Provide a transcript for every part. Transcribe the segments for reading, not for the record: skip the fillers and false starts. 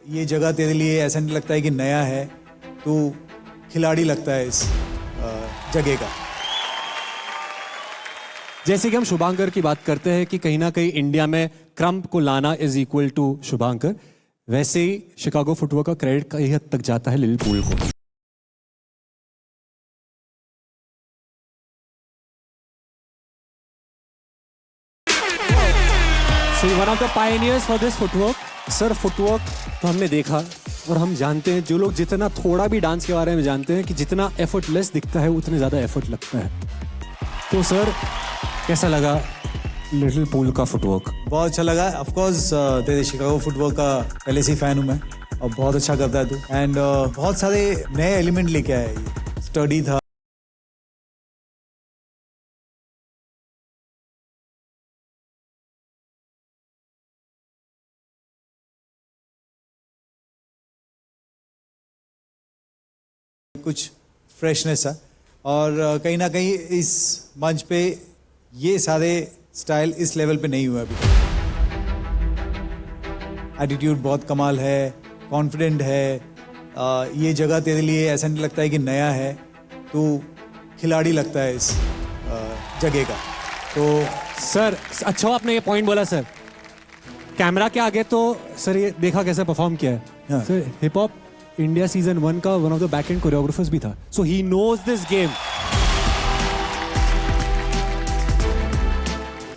ये जगह तेरे लिए ऐसा नहीं लगता है कि नया है, तू खिलाड़ी लगता है इस जगह का। जैसे कि हम शुभांकर की बात करते हैं कि कहीं ना कहीं इंडिया में क्रम्प को लाना इज इक्वल टू शुभांकर, वैसे ही शिकागो फुटवर्क का क्रेडिट कई हद तक जाता है लिल पूल को। One of the pioneers for this footwork. Sir, footwork तो हमने देखा और हम जानते हैं, जो लोग जितना थोड़ा भी डांस के बारे में जानते हैं कि जितना एफर्टलेस दिखता है उतने ज़्यादा एफर्ट लगता है। तो सर, कैसा लगा लिटिल पूल का फुटवर्क? बहुत अच्छा लगा। ऑफ कोर्स तेरे शिकागो फुटवर्क का पहले से ही फैन हूँ मैं, और बहुत अच्छा करता है तू। एंड बहुत सारे नए एलिमेंट लेके आया है ये। स्टडी था, कुछ फ्रेशनेस है, और कहीं ना कहीं इस मंच पे ये सारे स्टाइल इस लेवल पे नहीं हुए अभी। एटीट्यूड बहुत कमाल है, कॉन्फिडेंट है। ये जगह तेरे लिए ऐसा नहीं लगता है कि नया है, तू खिलाड़ी लगता है इस जगह का। तो सर, अच्छा आपने ये पॉइंट बोला सर। कैमरा के आगे तो सर ये देखा कैसे परफॉर्म किया है। हाँ। Sir, hip hop India season 1 का one of the back end choreographers भी था, so he knows this game.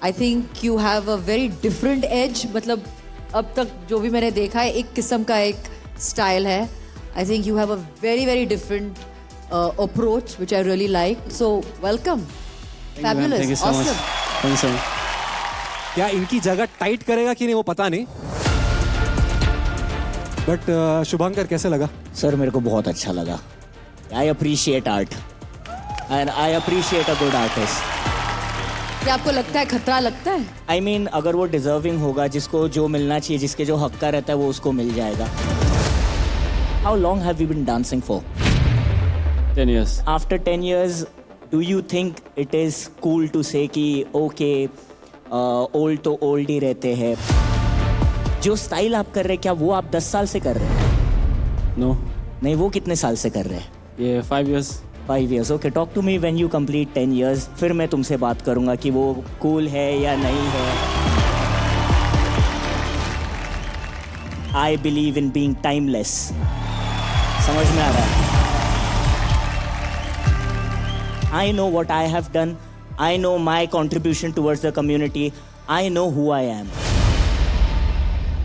I think you have a very different edge. मतलब अब तक जो भी मैंने देखा है, एक किस्म का एक स्टाइल है। आई think you have a very very different approach which I really like. So welcome, fabulous, awesome. क्या इनकी जगह टाइट करेगा कि नहीं वो पता नहीं, बट शुभांकर कैसे लगा? सर, मेरे को बहुत अच्छा लगा। I appreciate art and I appreciate a good artist. क्या आपको लगता है खतरा लगता है? आई मीन, अगर वो डिजर्विंग होगा, जिसको जो मिलना चाहिए, जिसके जो हक का रहता है, वो उसको मिल जाएगा। How long have you been dancing for? 10 years. After 10 years, do you think it is cool to say कि okay, old तो old ही रहते हैं? जो स्टाइल आप कर रहे हैं, क्या वो आप 10 साल से कर रहे हैं? No. नहीं, वो कितने साल से कर रहे हैं? ये 5 years. 5 years. Okay, talk to me when you complete 10 years. फिर मैं तुमसे बात करूंगा कि वो cool है या नहीं है। I believe in being timeless. समझ में आ रहा है? I know what I have done. I know my contribution towards the community. I know who I am.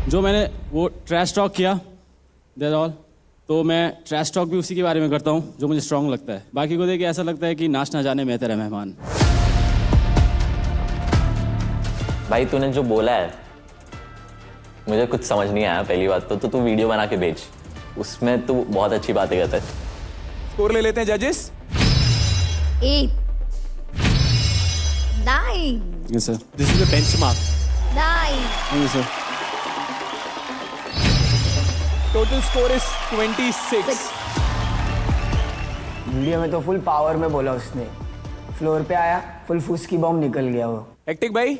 जो मैंने वो ट्रैश टॉक किया, दैट्स ऑल। तो मैं ट्रैश टॉक भी उसी के बारे में करता हूँ जो मुझे स्ट्रांग लगता है। बाकी को देख के ऐसा लगता है कि नाच ना जाने मैं तेरा मेहमान। भाई, तूने जो बोला है मुझे कुछ समझ नहीं आया। पहली बात तो तू वीडियो बना के भेज, उसमें तू बहुत अच्छी बातें करता है। स्कोर ले लेते हैं जजेस। 8 9 yes sir. This is the benchmark. 9 thank you sir. Total score is 26। Video में तो फुल पावर में बोला उसने, फ्लोर पे आया, फुल फूस की बॉम्ब निकल गया वो। हेक्टिक भाई,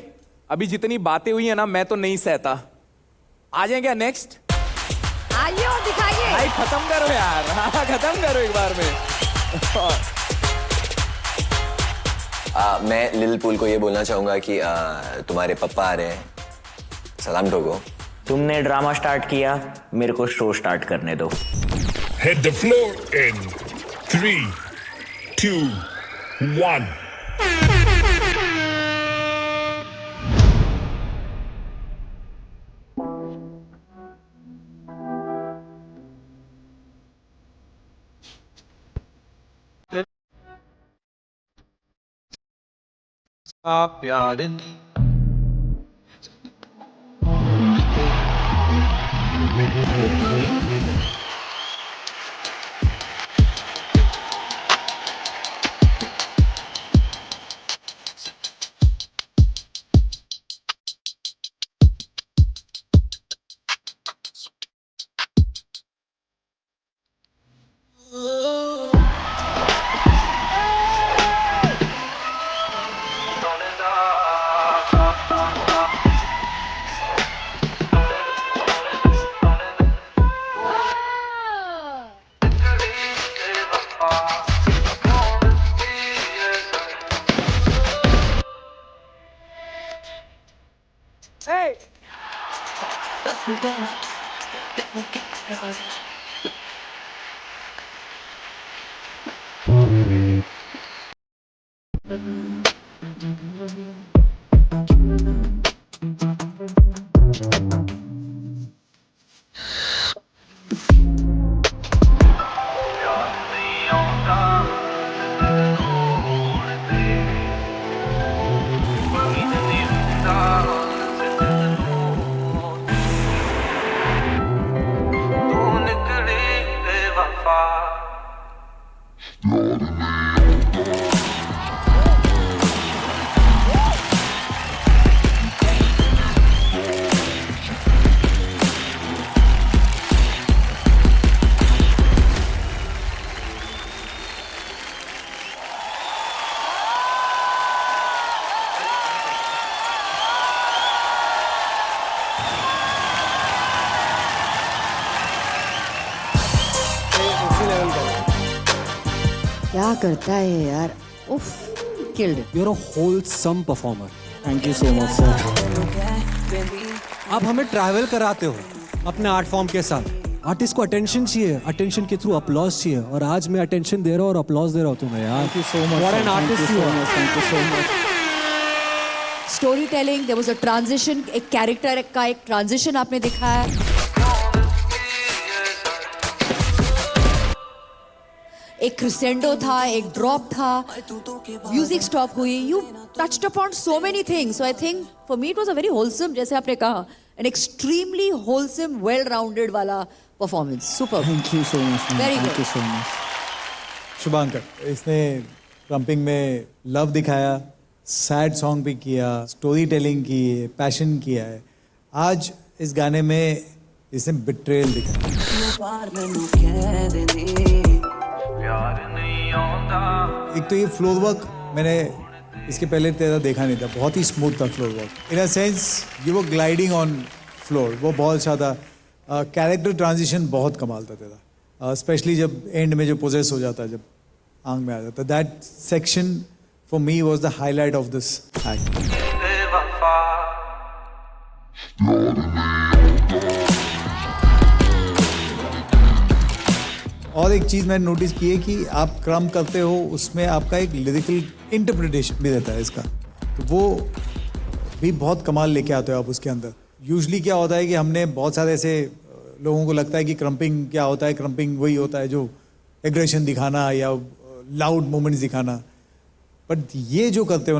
अभी जितनी बातें हुई है ना, मैं तो नहीं सहता। आ जाए क्या नेक्स्ट? आइए और दिखाइए। भाई खत्म करो यार। हाँ, खत्म करो एक बार में। मैं लिल पूल को ये बोलना चाहूँगा कि तुम्हारे पापा आ रहे हैं, सलाम ठोको। तुमने ड्रामा स्टार्ट किया, मेरे को शो स्टार्ट करने दो। Hit the floor in 3, 2, 1. Stop yarding. तू निकली बेवफा क्या करता है ये यार, उफ, killed it. You're a wholesome performer. Thank you so much sir. आप हमें ट्रैवल कराते हो अपने आर्ट फॉर्म के साथ. आर्टिस्ट को अटेंशन चाहिए, अटेंशन के थ्रू अपलॉज चाहिए, और आज मैं अटेंशन दे रहा हूँ और अपलॉज दे रहा हूँ तुम्हें यार. Thank you so much. What an artist you are. Thank you so much. Story telling, there was a transition, एक कैरेक्टर का एक ट्रांजिशन आपने दिखाया. एक क्रिसेंडो था, एक ड्रॉप था, म्यूजिक स्टॉप हुई. You touched upon so many things. So I think for me it was a very wholesome, जैसे आपने कहा, an extremely wholesome, well rounded वाला performance. Super. Thank you so much. Very thank good. You so much. Shubhankar, इसने krumping में love दिखाया, sad song भी किया, story telling की, पैशन किया है. आज इस गाने में इसने बिट्रेयल दिखाया. प्यार नहीं आਉਂਦਾ एक तो ये फ्लोर वर्क मैंने इसके पहले तेरा देखा नहीं था. बहुत ही स्मूथ था floor work. In a sense you वो ग्लाइडिंग ऑन फ्लोर, वो बहुत अच्छा था. कैरेक्टर ट्रांजिशन बहुत कमाल था तेरा, स्पेशली जब एंड में जो पोजेस हो जाता है, जब आंख में आ जाता है. That section for me was the highlight of this act. बेवफा और एक चीज़ मैंने नोटिस की है कि आप क्रम करते हो, उसमें आपका एक लिरिकल इंटरप्रिटेशन भी रहता है इसका, तो वो भी बहुत कमाल लेके आते हो आप उसके अंदर. यूजुअली क्या होता है कि हमने बहुत सारे ऐसे लोगों को लगता है कि क्रम्पिंग क्या होता है, क्रम्पिंग वही होता है जो एग्रेशन दिखाना या लाउड मोमेंट्स दिखाना, बट ये जो करते हो